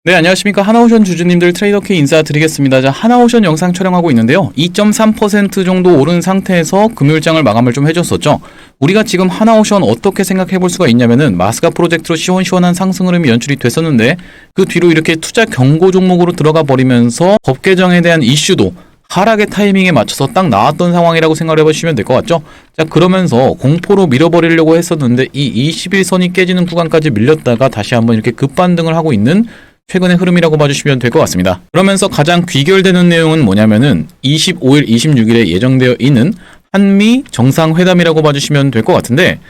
네, 안녕하십니까. 하나오션 주주님들 트레이더K 인사드리겠습니다. 자, 하나오션 영상 촬영하고 있는데요. 2.3% 정도 오른 상태에서 금요일장을 마감을 좀 해줬었죠. 우리가 지금 하나오션 어떻게 생각해 볼 수가 있냐면은 마스가 프로젝트로 시원시원한 상승 흐름이 연출이 됐었는데 그 뒤로 이렇게 투자 경고 종목으로 들어가 버리면서 법 개정에 대한 이슈도 하락의 타이밍에 맞춰서 딱 나왔던 상황이라고 생각해 보시면 될 것 같죠. 자, 그러면서 공포로 밀어버리려고 했었는데 이 21선이 깨지는 구간까지 밀렸다가 다시 한번 이렇게 급반등을 하고 있는 최근의 흐름이라고 봐주시면 될 것 같습니다. 그러면서 가장 귀결되는 내용은 뭐냐면은 25일, 26일에 예정되어 있는 한미 정상회담이라고 봐주시면 될 것 같은데,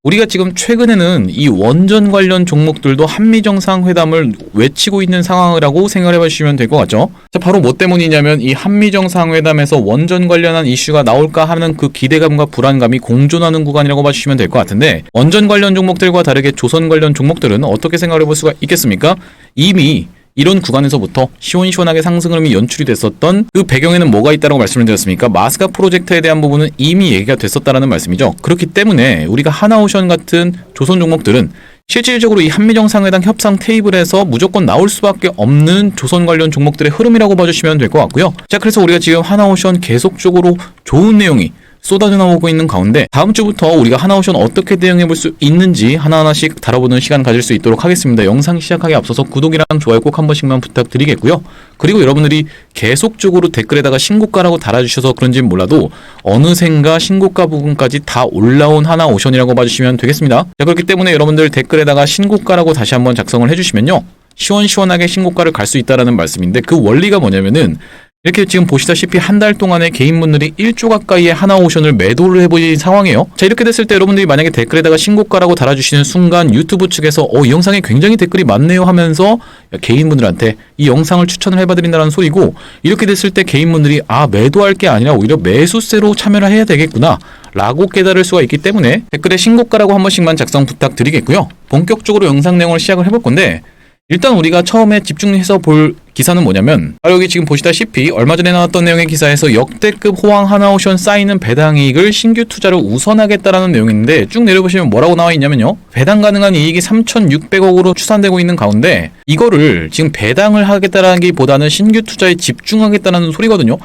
우리가 지금 최근에는 이 원전 관련 종목들도 한미 정상회담을 외치고 있는 상황이라고 생각해 봐주시면 될 것 같죠. 자, 바로 뭐 때문이냐면 이 한미 정상회담에서 원전 관련한 이슈가 나올까 하는 그 기대감과 불안감이 공존하는 구간이라고 봐주시면 될 것 같은데, 원전 관련 종목들과 다르게 조선 관련 종목들은 어떻게 생각해 볼 수가 있겠습니까? 이미 이런 구간에서부터 시원시원하게 상승 흐름이 연출이 됐었던 그 배경에는 뭐가 있다고 말씀을 드렸습니까? 마스가 프로젝트에 대한 부분은 이미 얘기가 됐었다라는 말씀이죠. 그렇기 때문에 우리가 하나오션 같은 조선 종목들은 실질적으로 이 한미정상회담 협상 테이블에서 무조건 나올 수밖에 없는 조선 관련 종목들의 흐름이라고 봐주시면 될 것 같고요. 자, 그래서 우리가 지금 하나오션 계속적으로 좋은 내용이 쏟아져 나오고 있는 가운데 다음 주부터 우리가 하나오션 어떻게 대응해 볼 수 있는지 하나하나씩 다뤄보는 시간 가질 수 있도록 하겠습니다. 영상 시작하기 앞서서 구독이랑 좋아요 꼭 한 번씩만 부탁드리겠고요. 그리고 여러분들이 계속적으로 댓글에다가 신고가라고 달아주셔서 그런지는 몰라도 어느샌가 신고가 부분까지 다 올라온 하나오션이라고 봐주시면 되겠습니다. 자, 그렇기 때문에 여러분들 댓글에다가 신고가라고 다시 한번 작성을 해주시면요, 시원시원하게 신고가를 갈 수 있다라는 말씀인데, 그 원리가 뭐냐면은 이렇게 지금 보시다시피 한 달 동안에 개인분들이 1조 가까이의 하나오션을 매도를 해보신 상황이에요. 자, 이렇게 됐을 때 여러분들이 만약에 댓글에다가 신고가라고 달아주시는 순간 유튜브 측에서 이 영상에 굉장히 댓글이 많네요 하면서 개인분들한테 이 영상을 추천을 해봐드린다는 소리고, 이렇게 됐을 때 개인분들이 매도할 게 아니라 오히려 매수세로 참여를 해야 되겠구나 라고 깨달을 수가 있기 때문에 댓글에 신고가라고 한 번씩만 작성 부탁드리겠고요. 본격적으로 영상 내용을 시작을 해볼 건데, 일단 우리가 처음에 집중해서 볼 기사는 뭐냐면 바로 여기 지금 보시다시피 얼마 전에 나왔던 내용의 기사에서 역대급 호황 하나오션 쌓이는 배당이익을 신규 투자로 우선하겠다라는 내용인데, 쭉 내려보시면 뭐라고 나와 있냐면요, 배당 가능한 이익이 3,600억으로 추산되고 있는 가운데 이거를 지금 배당을 하겠다라는 게 보다는 신규 투자에 집중하겠다는 소리거든요.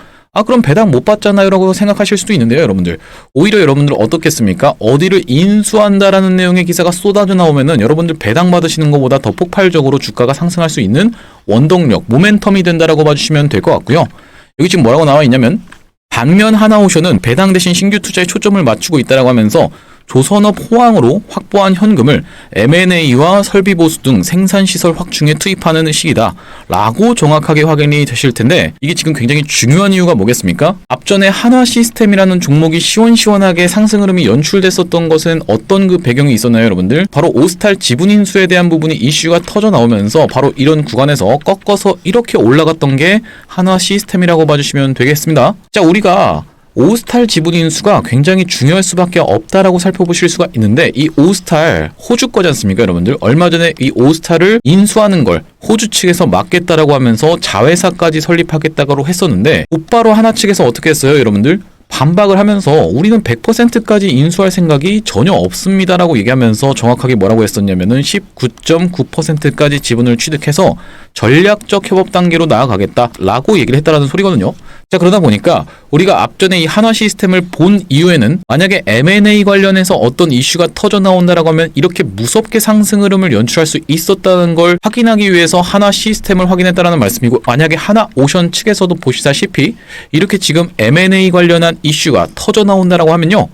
그럼 배당 못 받잖아요 라고 생각하실 수도 있는데요, 여러분들. 오히려 여러분들 어떻겠습니까? 어디를 인수한다라는 내용의 기사가 쏟아져 나오면은 여러분들 배당 받으시는 것보다 더 폭발적으로 주가가 상승할 수 있는 원동력, 모멘텀이 된다라고 봐주시면 될 것 같고요. 여기 지금 뭐라고 나와 있냐면, 반면 하나오션은 배당 대신 신규 투자에 초점을 맞추고 있다라고 하면서 조선업 호황으로 확보한 현금을 M&A와 설비 보수 등 생산시설 확충에 투입하는 시기다 라고 정확하게 확인이 되실 텐데, 이게 지금 굉장히 중요한 이유가 뭐겠습니까? 앞전에 한화시스템이라는 종목이 시원시원하게 상승 흐름이 연출됐었던 것은 어떤 그 배경이 있었나요, 여러분들? 바로 오스탈 지분 인수에 대한 부분이 이슈가 터져 나오면서 바로 이런 구간에서 꺾어서 이렇게 올라갔던 게 한화시스템이라고 봐주시면 되겠습니다. 자, 우리가 오스탈 지분 인수가 굉장히 중요할 수밖에 없다라고 살펴보실 수가 있는데, 이 오스탈 호주 거지 않습니까, 여러분들? 얼마 전에 이 오스탈을 인수하는 걸 호주 측에서 막겠다라고 하면서 자회사까지 설립하겠다고 했었는데, 곧바로 하나 측에서 어떻게 했어요, 여러분들? 반박을 하면서 우리는 100%까지 인수할 생각이 전혀 없습니다라고 얘기하면서 정확하게 뭐라고 했었냐면은 19.9%까지 지분을 취득해서 전략적 협업 단계로 나아가겠다라고 얘기를 했다라는 소리거든요. 자, 그러다 보니까 우리가 앞전에 이 한화 시스템을 본 이후에는 만약에 M&A 관련해서 어떤 이슈가 터져 나온다라고 하면 이렇게 무섭게 상승 흐름을 연출할 수 있었다는 걸 확인하기 위해서 한화 시스템을 확인했다라는 말씀이고, 만약에 하나오션 측에서도 보시다시피 이렇게 지금 M&A 관련한 이슈가 터져 나온다라고 하면요,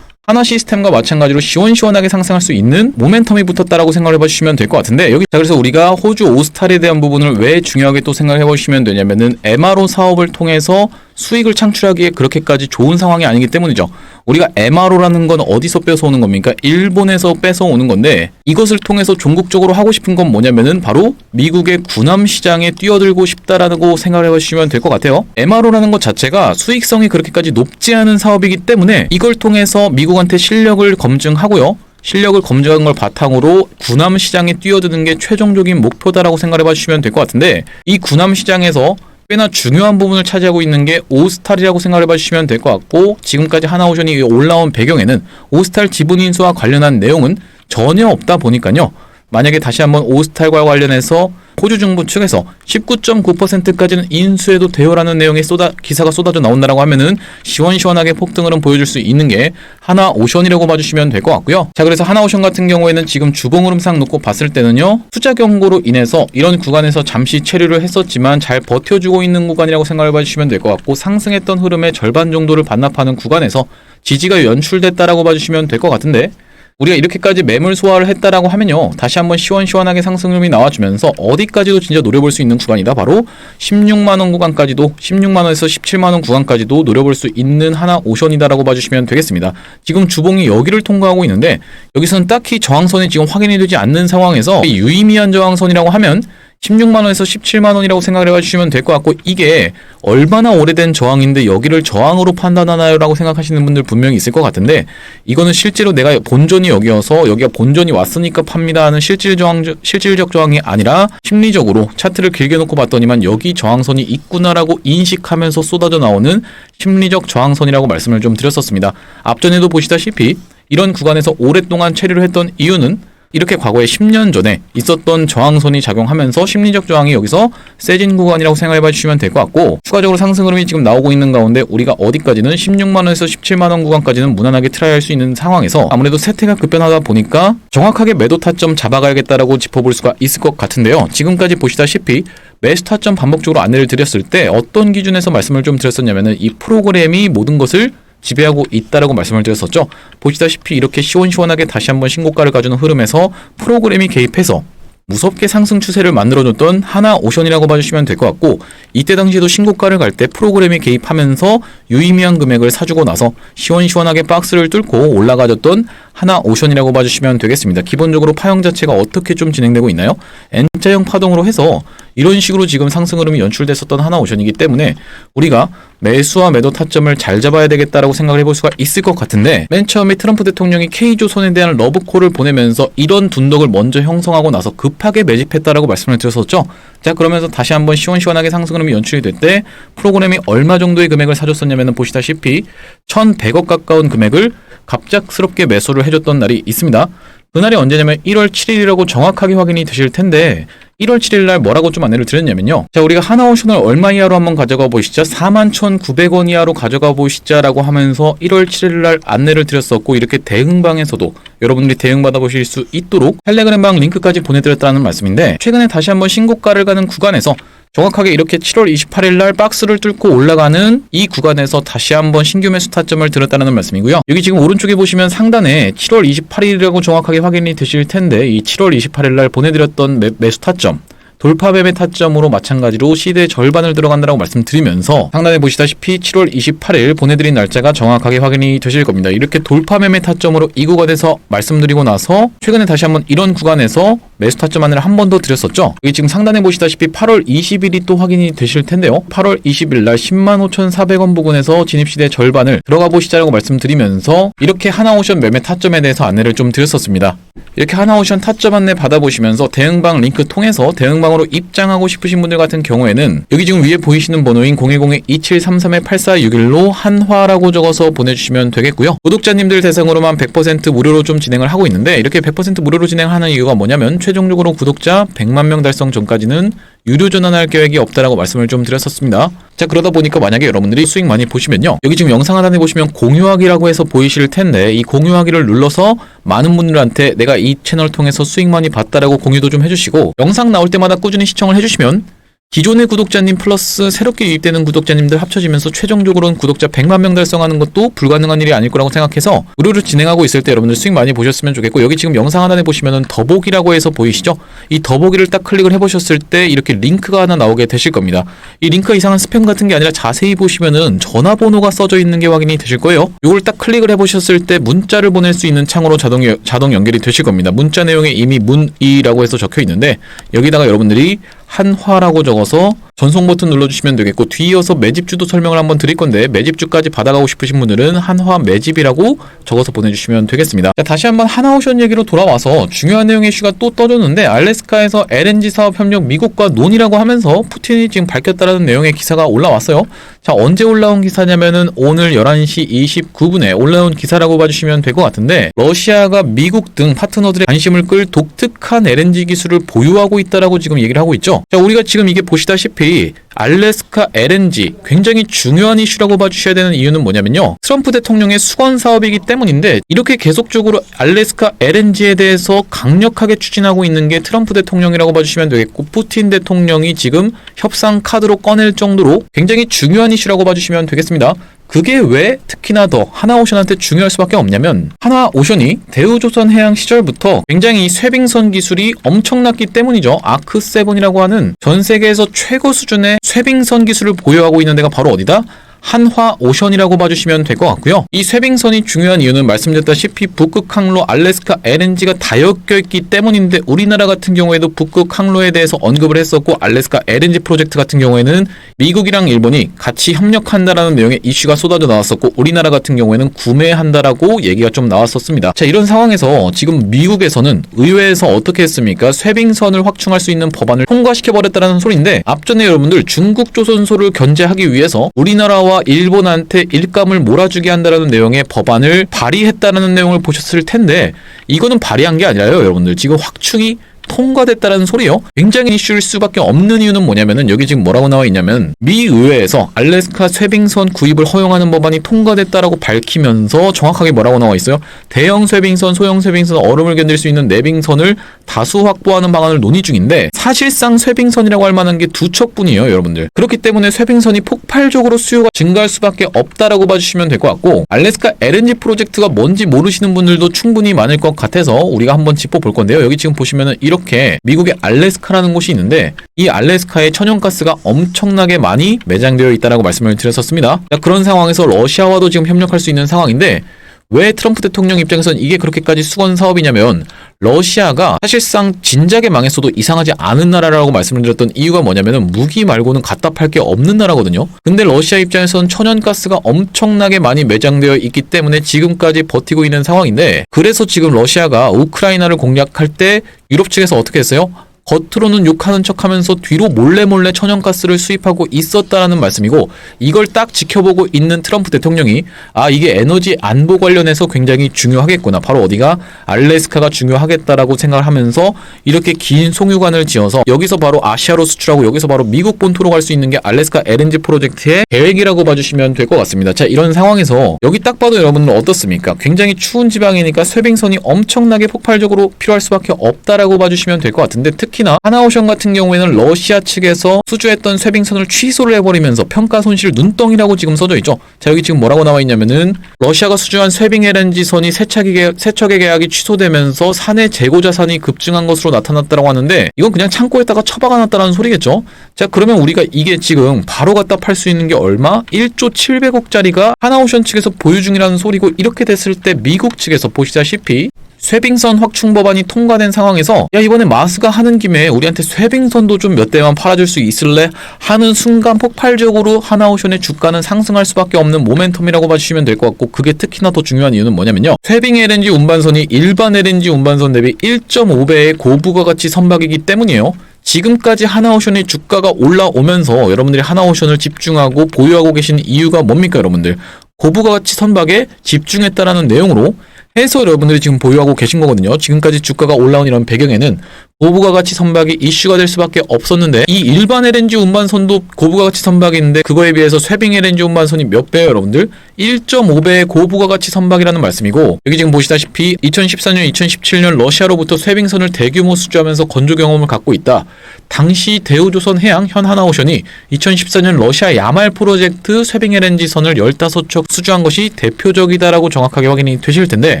하나 시스템과 마찬가지로 시원시원하게 상승할 수 있는 모멘텀이 붙었다라고 생각을 해보시면 될 것 같은데, 여기 자, 그래서 우리가 호주 오스탈에 대한 부분을 왜 중요하게 또 생각을 해보시면 되냐면은 MRO 사업을 통해서 수익을 창출하기에 그렇게까지 좋은 상황이 아니기 때문이죠. 우리가 MRO라는 건 어디서 뺏어오는 겁니까? 일본에서 뺏어오는 건데, 이것을 통해서 종국적으로 하고 싶은 건 뭐냐면은 바로 미국의 군함 시장에 뛰어들고 싶다라고 생각을 해보시면 될 것 같아요. MRO라는 것 자체가 수익성이 그렇게까지 높지 않은 사업이기 때문에 이걸 통해서 미국한테 실력을 검증하고요, 실력을 검증한 걸 바탕으로 군함 시장에 뛰어드는 게 최종적인 목표다라고 생각해 봐주시면 될 것 같은데, 이 군함 시장에서 꽤나 중요한 부분을 차지하고 있는 게 오스탈이라고 생각해 봐주시면 될 것 같고, 지금까지 하나오션이 올라온 배경에는 오스탈 지분 인수와 관련한 내용은 전혀 없다 보니까요, 만약에 다시 한번 오스탈과 관련해서 호주 정부 측에서 19.9%까지는 인수해도 돼요라는 내용의 기사가 쏟아져 나온다라고 하면은 시원시원하게 폭등을 보여줄 수 있는 게 하나오션이라고 봐주시면 될 것 같고요. 자, 그래서 하나오션 같은 경우에는 지금 주봉 흐름상 놓고 봤을 때는요, 투자 경고로 인해서 이런 구간에서 잠시 체류를 했었지만 잘 버텨주고 있는 구간이라고 생각을 봐주시면 될 것 같고, 상승했던 흐름의 절반 정도를 반납하는 구간에서 지지가 연출됐다라고 봐주시면 될 것 같은데, 우리가 이렇게까지 매물 소화를 했다라고 하면요, 다시 한번 시원시원하게 상승 흐름이 나와주면서 어디까지도 진짜 노려볼 수 있는 구간이다. 바로 16만원 구간까지도, 16만원에서 17만원 구간까지도 노려볼 수 있는 하나오션이다라고 봐주시면 되겠습니다. 지금 주봉이 여기를 통과하고 있는데, 여기서는 딱히 저항선이 지금 확인이 되지 않는 상황에서 유의미한 저항선이라고 하면 16만원에서 17만원이라고 생각을 해봐주시면 될 것 같고, 이게 얼마나 오래된 저항인데 여기를 저항으로 판단하나요? 라고 생각하시는 분들 분명히 있을 것 같은데, 이거는 실제로 내가 본전이 여기여서 여기가 본전이 왔으니까 팝니다 하는 실질적 저항이 아니라 심리적으로 차트를 길게 놓고 봤더니만 여기 저항선이 있구나라고 인식하면서 쏟아져 나오는 심리적 저항선이라고 말씀을 좀 드렸었습니다. 앞전에도 보시다시피 이런 구간에서 오랫동안 체류를 했던 이유는 이렇게 과거에 10년 전에 있었던 저항선이 작용하면서 심리적 저항이 여기서 세진 구간이라고 생각해 봐주시면 될 것 같고, 추가적으로 상승 흐름이 지금 나오고 있는 가운데 우리가 어디까지는 16만원에서 17만원 구간까지는 무난하게 트라이할 수 있는 상황에서 아무래도 세태가 급변하다 보니까 정확하게 매도 타점 잡아가야겠다라고 짚어볼 수가 있을 것 같은데요. 지금까지 보시다시피 매수 타점 반복적으로 안내를 드렸을 때 어떤 기준에서 말씀을 좀 드렸었냐면은 이 프로그램이 모든 것을 지배하고 있다라고 말씀을 드렸었죠. 보시다시피 이렇게 시원시원하게 다시 한번 신고가를 가주는 흐름에서 프로그램이 개입해서 무섭게 상승 추세를 만들어줬던 하나오션이라고 봐주시면 될 것 같고, 이때 당시에도 신고가를 갈 때 프로그램이 개입하면서 유의미한 금액을 사주고 나서 시원시원하게 박스를 뚫고 올라가줬던 하나오션이라고 봐주시면 되겠습니다. 기본적으로 파형 자체가 어떻게 좀 진행되고 있나요? N자형 파동으로 해서 이런 식으로 지금 상승 흐름이 연출됐었던 하나오션이기 때문에 우리가 매수와 매도 타점을 잘 잡아야 되겠다라고 생각을 해볼 수가 있을 것 같은데, 맨 처음에 트럼프 대통령이 K조선에 대한 러브콜을 보내면서 이런 둔덕을 먼저 형성하고 나서 급하게 매집했다라고 말씀을 드렸었죠. 자, 그러면서 다시 한번 시원시원하게 상승 흐름이 연출이 될 때 프로그램이 얼마 정도의 금액을 사줬었냐면 보시다시피 1,100억 가까운 금액을 갑작스럽게 매수를 해줬던 날이 있습니다. 그날이 언제냐면 1월 7일이라고 정확하게 확인이 되실 텐데, 1월 7일 날 뭐라고 좀 안내를 드렸냐면요, 자, 우리가 하나오션을 얼마 이하로 한번 가져가 보시죠. 41,900원 이하로 가져가 보시자라고 하면서 1월 7일 날 안내를 드렸었고, 이렇게 대응방에서도 여러분들이 대응 받아보실 수 있도록 텔레그램방 링크까지 보내드렸다는 말씀인데, 최근에 다시 한번 신고가를 가는 구간에서 정확하게 이렇게 7월 28일 날 박스를 뚫고 올라가는 이 구간에서 다시 한번 신규 매수 타점을 들었다는 말씀이고요. 여기 지금 오른쪽에 보시면 상단에 7월 28일이라고 정확하게 확인이 되실 텐데, 이 7월 28일 날 보내드렸던 매수 타점, 돌파 매매 타점으로 마찬가지로 시대의 절반을 들어간다라고 말씀드리면서, 상단에 보시다시피 7월 28일 보내드린 날짜가 정확하게 확인이 되실 겁니다. 이렇게 돌파 매매 타점으로 이 구간에서 말씀드리고 나서 최근에 다시 한번 이런 구간에서 매수 타점 안내를 한 번 더 드렸었죠. 여기 지금 상단에 보시다시피 8월 20일이 또 확인이 되실 텐데요. 8월 20일 날 105,400원 부근에서 진입시대 절반을 들어가 보시자라고 말씀드리면서 이렇게 하나오션 매매 타점에 대해서 안내를 좀 드렸었습니다. 이렇게 하나오션 타점 안내 받아보시면서 대응방 링크 통해서 대응방으로 입장하고 싶으신 분들 같은 경우에는 여기 지금 위에 보이시는 번호인 010-2733-8461로 한화라고 적어서 보내주시면 되겠고요. 구독자님들 대상으로만 100% 무료로 좀 진행을 하고 있는데, 이렇게 100% 무료로 진행하는 이유가 뭐냐면 최종적으로 구독자 100만 명 달성 전까지는 유료 전환할 계획이 없다라고 말씀을 좀 드렸었습니다. 자, 그러다 보니까 만약에 여러분들이 수익 많이 보시면요, 여기 지금 영상 하단에 보시면 공유하기라고 해서 보이실 텐데, 이 공유하기를 눌러서 많은 분들한테 내가 이 채널 통해서 수익 많이 봤다라고 공유도 좀 해주시고, 영상 나올 때마다 꾸준히 시청을 해주시면 기존의 구독자님 플러스 새롭게 유입되는 구독자님들 합쳐지면서 최종적으로는 구독자 100만 명 달성하는 것도 불가능한 일이 아닐 거라고 생각해서 무료로 진행하고 있을 때 여러분들 수익 많이 보셨으면 좋겠고, 여기 지금 영상 하단에 보시면은 더보기라고 해서 보이시죠? 이 더보기를 딱 클릭을 해보셨을 때 이렇게 링크가 하나 나오게 되실 겁니다. 이 링크가 이상한 스팸 같은 게 아니라 자세히 보시면은 전화번호가 써져 있는 게 확인이 되실 거예요. 이걸 딱 클릭을 해보셨을 때 문자를 보낼 수 있는 창으로 자동 연결이 되실 겁니다. 문자 내용에 이미 문의라고 해서 적혀 있는데, 여기다가 여러분들이 한화라고 적어서 전송 버튼 눌러주시면 되겠고, 뒤이어서 매집주도 설명을 한번 드릴 건데, 매집주까지 받아가고 싶으신 분들은 한화 매집이라고 적어서 보내주시면 되겠습니다. 자, 다시 한번 하나오션 얘기로 돌아와서 중요한 내용의 이슈가 또 떠졌는데, 알래스카에서 LNG 사업 협력 미국과 논의라고 하면서 푸틴이 지금 밝혔다라는 내용의 기사가 올라왔어요. 자, 언제 올라온 기사냐면은 오늘 11시 29분에 올라온 기사라고 봐주시면 될 것 같은데, 러시아가 미국 등 파트너들의 관심을 끌 독특한 LNG 기술을 보유하고 있다라고 지금 얘기를 하고 있죠. 자, 우리가 지금 이게 보시다시피 알래스카 LNG 굉장히 중요한 이슈라고 봐주셔야 되는 이유는 뭐냐면요, 트럼프 대통령의 수건 사업이기 때문인데, 이렇게 계속적으로 알래스카 LNG에 대해서 강력하게 추진하고 있는 게 트럼프 대통령이라고 봐주시면 되겠고, 푸틴 대통령이 지금 협상 카드로 꺼낼 정도로 굉장히 중요한 이슈라고 봐주시면 되겠습니다. 그게 왜 특히나 더 하나오션한테 중요할 수밖에 없냐면, 하나오션이 대우조선해양 시절부터 굉장히 이 쇄빙선 기술이 엄청났기 때문이죠. 아크7이라고 하는 전 세계에서 최고 수준의 쇄빙선 기술을 보유하고 있는 데가 바로 어디다? 한화오션이라고 봐주시면 될 것 같고요. 이 쇄빙선이 중요한 이유는 말씀드렸다시피 북극 항로 알래스카 LNG가 다 엮여있기 때문인데, 우리나라 같은 경우에도 북극 항로에 대해서 언급을 했었고, 알래스카 LNG 프로젝트 같은 경우에는 미국이랑 일본이 같이 협력한다라는 내용의 이슈가 쏟아져 나왔었고, 우리나라 같은 경우에는 구매한다라고 얘기가 좀 나왔었습니다. 자, 이런 상황에서 지금 미국에서는 의회에서 어떻게 했습니까? 쇄빙선을 확충할 수 있는 법안을 통과시켜버렸다는 소리인데, 앞전에 여러분들 중국 조선소를 견제하기 위해서 우리나라와 일본한테 일감을 몰아주게 한다라는 내용의 법안을 발의했다는 내용을 보셨을 텐데, 이거는 발의한 게 아니라요, 여러분들. 지금 확충이 통과됐다라는 소리요. 굉장히 이슈일 수밖에 없는 이유는 뭐냐면은, 여기 지금 뭐라고 나와 있냐면, 미 의회에서 알래스카 쇄빙선 구입을 허용하는 법안이 통과됐다라고 밝히면서 정확하게 뭐라고 나와 있어요? 대형 쇄빙선, 소형 쇄빙선, 얼음을 견딜 수 있는 내빙선을 다수 확보하는 방안을 논의 중인데, 사실상 쇄빙선이라고 할 만한 게 두 척뿐이에요, 여러분들. 그렇기 때문에 쇄빙선이 폭발적으로 수요가 증가할 수밖에 없다라고 봐주시면 될 것 같고, 알래스카 LNG 프로젝트가 뭔지 모르시는 분들도 충분히 많을 것 같아서 우리가 한번 짚어볼 건데요. 여기 지금 보시면은 이렇게 미국의 알래스카라는 곳이 있는데, 이 알래스카에 천연가스가 엄청나게 많이 매장되어 있다라고 말씀을 드렸었습니다. 그런 상황에서 러시아와도 지금 협력할 수 있는 상황인데, 왜 트럼프 대통령 입장에서는 이게 그렇게까지 수건 사업이냐면, 러시아가 사실상 진작에 망했어도 이상하지 않은 나라라고 말씀을 드렸던 이유가 뭐냐면은, 무기 말고는 갖다 팔 게 없는 나라거든요. 근데 러시아 입장에서는 천연가스가 엄청나게 많이 매장되어 있기 때문에 지금까지 버티고 있는 상황인데, 그래서 지금 러시아가 우크라이나를 공략할 때 유럽 측에서 어떻게 했어요? 겉으로는 욕하는 척하면서 뒤로 몰래 천연가스를 수입하고 있었다라는 말씀이고, 이걸 딱 지켜보고 있는 트럼프 대통령이, 아, 이게 에너지 안보 관련해서 굉장히 중요하겠구나, 바로 어디가 알래스카가 중요하겠다라고 생각을 하면서 이렇게 긴 송유관을 지어서 여기서 바로 아시아로 수출하고 여기서 바로 미국 본토로 갈 수 있는 게 알래스카 LNG 프로젝트의 계획이라고 봐주시면 될 것 같습니다. 자, 이런 상황에서 여기 딱 봐도 여러분들 어떻습니까? 굉장히 추운 지방이니까 쇄빙선이 엄청나게 폭발적으로 필요할 수밖에 없다라고 봐주시면 될 것 같은데, 특히나 하나오션 같은 경우에는 러시아 측에서 수주했던 쇄빙선을 취소를 해버리면서 평가 손실 눈덩이라고 지금 써져 있죠. 자, 여기 지금 뭐라고 나와 있냐면은, 러시아가 수주한 쇄빙 LNG선이 세척의 계약이 취소되면서 사내 재고 자산이 급증한 것으로 나타났다고 하는데, 이건 그냥 창고에다가 처박아놨다는 소리겠죠. 자, 그러면 우리가 이게 지금 바로 갖다 팔 수 있는 게 얼마? 1조 700억짜리가 하나오션 측에서 보유 중이라는 소리고, 이렇게 됐을 때 미국 측에서 보시다시피 쇄빙선 확충 법안이 통과된 상황에서, 야, 이번에 마스가 하는 김에 우리한테 쇄빙선도 좀 몇 대만 팔아줄 수 있을래? 하는 순간 폭발적으로 하나오션의 주가는 상승할 수밖에 없는 모멘텀이라고 봐주시면 될 것 같고, 그게 특히나 더 중요한 이유는 뭐냐면요, 쇄빙 LNG 운반선이 일반 LNG 운반선 대비 1.5배의 고부가가치 선박이기 때문이에요. 지금까지 하나오션의 주가가 올라오면서 여러분들이 하나오션을 집중하고 보유하고 계신 이유가 뭡니까, 여러분들? 고부가가치 선박에 집중했다라는 내용으로 해서 여러분들이 지금 보유하고 계신 거거든요. 지금까지 주가가 올라온 이런 배경에는 고부가가치 선박이 이슈가 될 수밖에 없었는데, 이 일반 LNG 운반선도 고부가가치 선박인데 그거에 비해서 쇄빙 LNG 운반선이 몇 배예요, 여러분들? 1.5배의 고부가가치 선박이라는 말씀이고, 여기 지금 보시다시피 2014년, 2017년 러시아로부터 쇄빙선을 대규모 수주하면서 건조 경험을 갖고 있다. 당시 대우조선해양 현 하나오션이 2014년 러시아 야말 프로젝트 쇄빙 LNG선을 15척 수주한 것이 대표적이다라고 정확하게 확인이 되실 텐데,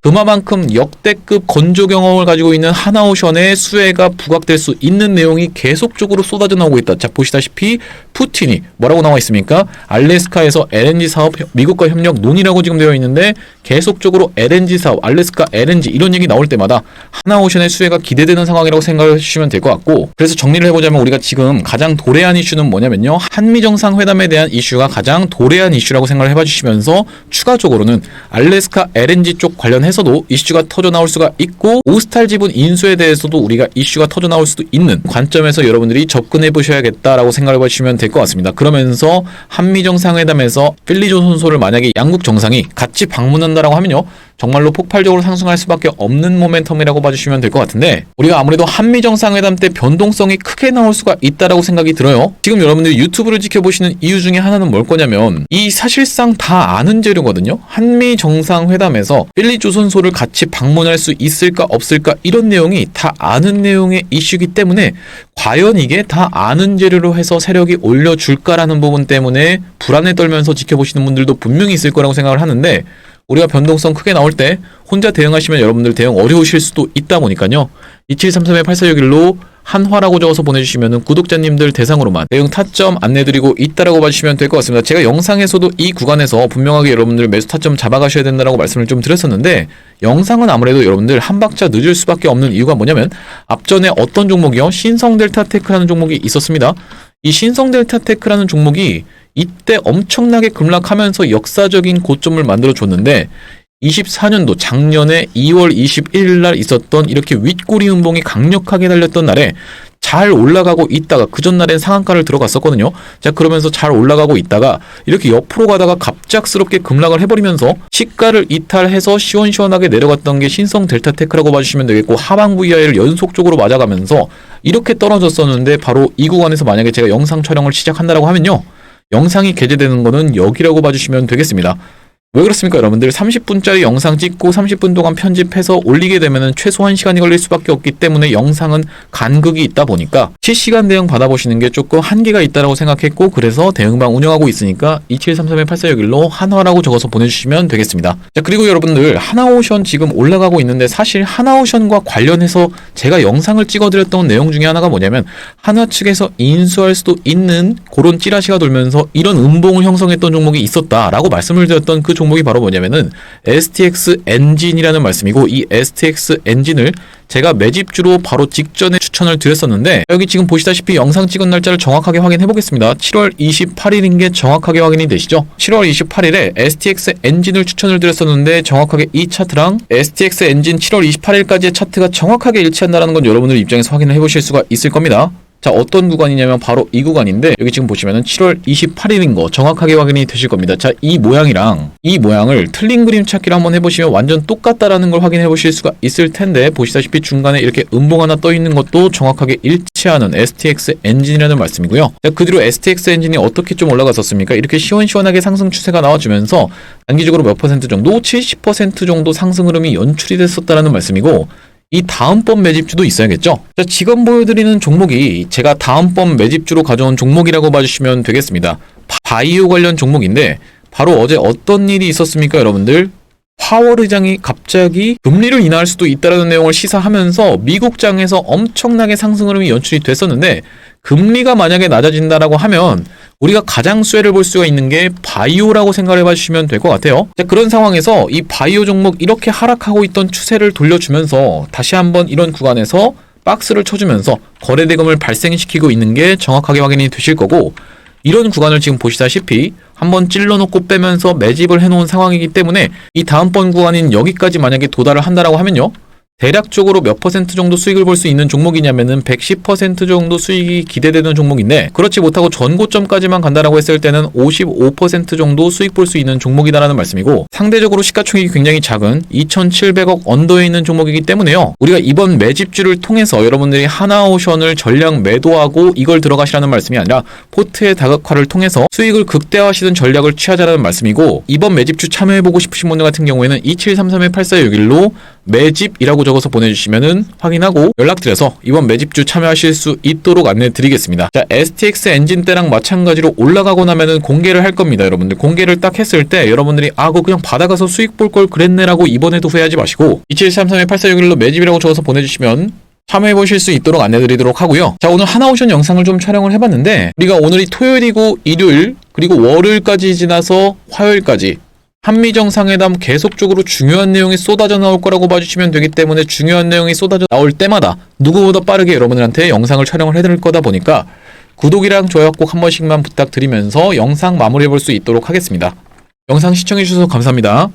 그만큼 역대급 건조 경험을 가지고 있는 하나오션의 수혜가 부각될 수 있는 내용이 계속적으로 쏟아져 나오고 있다. 자, 보시다시피 푸틴이 뭐라고 나와 있습니까? 알래스카에서 LNG 사업 미국과 협력 논의라고 지금 되어 있는데, 계속적으로 LNG 사업, 알래스카 LNG 이런 얘기 나올 때마다 하나오션의 수혜가 기대되는 상황이라고 생각해 주시면 될 것 같고, 그래서 정리를 해보자면 우리가 지금 가장 도래한 이슈는 뭐냐면요, 한미 정상회담에 대한 이슈가 가장 도래한 이슈라고 생각을 해봐 주시면서, 추가적으로는 알래스카 LNG 쪽 관련해서도 이슈가 터져 나올 수가 있고, 오스탈 지분 인수에 대해서도 우리가 이슈 이슈가 터져 나올 수도 있는 관점에서 여러분들이 접근해 보셔야겠다라고 생각해 보시면 될 것 같습니다. 그러면서 한미 정상회담에서 필리조선소를 만약에 양국 정상이 같이 방문한다라고 하면요, 정말로 폭발적으로 상승할 수밖에 없는 모멘텀이라고 봐주시면 될 것 같은데, 우리가 아무래도 한미 정상회담 때 변동성이 크게 나올 수가 있다라고 생각이 들어요. 지금 여러분들이 유튜브를 지켜보시는 이유 중에 하나는 뭘 거냐면, 이 사실상 다 아는 재료거든요. 한미 정상회담에서 필리조선소를 같이 방문할 수 있을까 없을까 이런 내용이 다 아는 내용의 이슈이기 때문에, 과연 이게 다 아는 재료로 해서 세력이 올려줄까라는 부분 때문에 불안에 떨면서 지켜보시는 분들도 분명히 있을 거라고 생각을 하는데, 우리가 변동성 크게 나올 때 혼자 대응하시면 여러분들 대응 어려우실 수도 있다 보니까요, 2733-8461로 한화라고 적어서 보내주시면 구독자님들 대상으로만 대응 타점 안내드리고 있다라고 봐주시면 될 것 같습니다. 제가 영상에서도 이 구간에서 분명하게 여러분들 매수 타점 잡아가셔야 된다라고 말씀을 좀 드렸었는데, 영상은 아무래도 여러분들 한 박자 늦을 수밖에 없는 이유가 뭐냐면, 앞전에 어떤 종목이요? 신성델타테크라는 종목이 있었습니다. 이 신성델타테크라는 종목이 이때 엄청나게 급락하면서 역사적인 고점을 만들어줬는데, 24년도 작년에 2월 21일 날 있었던 이렇게 윗꼬리 음봉이 강력하게 달렸던 날에 잘 올라가고 있다가 그 전날엔 상한가를 들어갔었거든요. 자, 그러면서 잘 올라가고 있다가 이렇게 옆으로 가다가 갑작스럽게 급락을 해버리면서 시가를 이탈해서 시원시원하게 내려갔던 게 신성 델타테크라고 봐주시면 되겠고, 하방 VI를 연속적으로 맞아가면서 이렇게 떨어졌었는데, 바로 이 구간에서 만약에 제가 영상 촬영을 시작한다라고 하면요, 영상이 게재되는 거는 여기라고 봐주시면 되겠습니다. 왜 그렇습니까 여러분들? 30분짜리 영상 찍고 30분 동안 편집해서 올리게 되면은 최소한 시간이 걸릴 수밖에 없기 때문에 영상은 간극이 있다 보니까 실시간 대응 받아보시는 게 조금 한계가 있다라고 생각했고, 그래서 대응방 운영하고 있으니까 2733-8461로 한화라고 적어서 보내주시면 되겠습니다. 자, 그리고 여러분들 하나오션 지금 올라가고 있는데, 사실 하나오션과 관련해서 제가 영상을 찍어드렸던 내용 중에 하나가 뭐냐면, 한화 측에서 인수할 수도 있는 그런 찌라시가 돌면서 이런 음봉을 형성했던 종목이 있었다라고 말씀을 드렸던 그 종목이 바로 뭐냐면은 STX 엔진이라는 말씀이고, 이 STX 엔진을 제가 매집주로 바로 직전에 추천을 드렸었는데, 여기 지금 보시다시피 영상 찍은 날짜를 정확하게 확인해 보겠습니다. 7월 28일인 게 정확하게 확인이 되시죠? 7월 28일에 STX 엔진을 추천을 드렸었는데, 정확하게 이 차트랑 STX 엔진 7월 28일까지의 차트가 정확하게 일치한다는 건 여러분들 입장에서 확인을 해 보실 수가 있을 겁니다. 자, 어떤 구간이냐면 바로 이 구간인데, 여기 지금 보시면은 7월 28일인 거 정확하게 확인이 되실 겁니다. 자, 이 모양이랑 이 모양을 틀린 그림 찾기를 한번 해보시면 완전 똑같다라는 걸 확인해 보실 수가 있을 텐데, 보시다시피 중간에 이렇게 음봉 하나 떠 있는 것도 정확하게 일치하는 STX 엔진이라는 말씀이고요. 자, 그 뒤로 STX 엔진이 어떻게 좀 올라갔었습니까? 이렇게 시원시원하게 상승 추세가 나와주면서 단기적으로 몇 퍼센트 정도? 70% 정도 상승 흐름이 연출이 됐었다라는 말씀이고, 이 다음번 매집주도 있어야겠죠. 자, 지금 보여드리는 종목이 제가 다음번 매집주로 가져온 종목이라고 봐주시면 되겠습니다. 바이오 관련 종목인데, 바로 어제 어떤 일이 있었습니까 여러분들? 파월 의장이 갑자기 금리를 인하할 수도 있다는 내용을 시사하면서 미국장에서 엄청나게 상승 흐름이 연출이 됐었는데, 금리가 만약에 낮아진다라고 하면 우리가 가장 수혜를 볼 수가 있는 게 바이오라고 생각을 해봐주시면 될 것 같아요. 자, 그런 상황에서 이 바이오 종목 이렇게 하락하고 있던 추세를 돌려주면서 다시 한번 이런 구간에서 박스를 쳐주면서 거래대금을 발생시키고 있는 게 정확하게 확인이 되실 거고, 이런 구간을 지금 보시다시피 한번 찔러놓고 빼면서 매집을 해놓은 상황이기 때문에, 이 다음번 구간인 여기까지 만약에 도달을 한다라고 하면요, 대략적으로 몇 퍼센트 정도 수익을 볼 수 있는 종목이냐면은 110% 정도 수익이 기대되는 종목인데, 그렇지 못하고 전고점까지만 간다라고 했을 때는 55% 정도 수익 볼 수 있는 종목이다라는 말씀이고, 상대적으로 시가총액이 굉장히 작은 2,700억 언더에 있는 종목이기 때문에요, 우리가 이번 매집주를 통해서 여러분들이 하나오션을 전량 매도하고 이걸 들어가시라는 말씀이 아니라 포트의 다각화를 통해서 수익을 극대화하시는 전략을 취하자라는 말씀이고, 이번 매집주 참여해보고 싶으신 분들 같은 경우에는 2733-8461로 매집이라고 적어서 보내주시면은 확인하고 연락드려서 이번 매집주 참여하실 수 있도록 안내 드리겠습니다. 자, STX 엔진 때랑 마찬가지로 올라가고 나면은 공개를 할 겁니다. 여러분들 공개를 딱 했을 때 여러분들이 그거 그냥 받아가서 수익 볼 걸 그랬네라고 이번에도 후회하지 마시고 2733-8461로 매집이라고 적어서 보내주시면 참여해보실 수 있도록 안내드리도록 하고요. 자, 오늘 하나오션 영상을 좀 촬영을 해봤는데, 우리가 오늘이 토요일이고 일요일 그리고 월요일까지 지나서 화요일까지 한미정상회담 계속적으로 중요한 내용이 쏟아져 나올 거라고 봐주시면 되기 때문에, 중요한 내용이 쏟아져 나올 때마다 누구보다 빠르게 여러분들한테 영상을 촬영을 해드릴 거다 보니까 구독이랑 좋아요 꼭 한 번씩만 부탁드리면서 영상 마무리해볼 수 있도록 하겠습니다. 영상 시청해주셔서 감사합니다.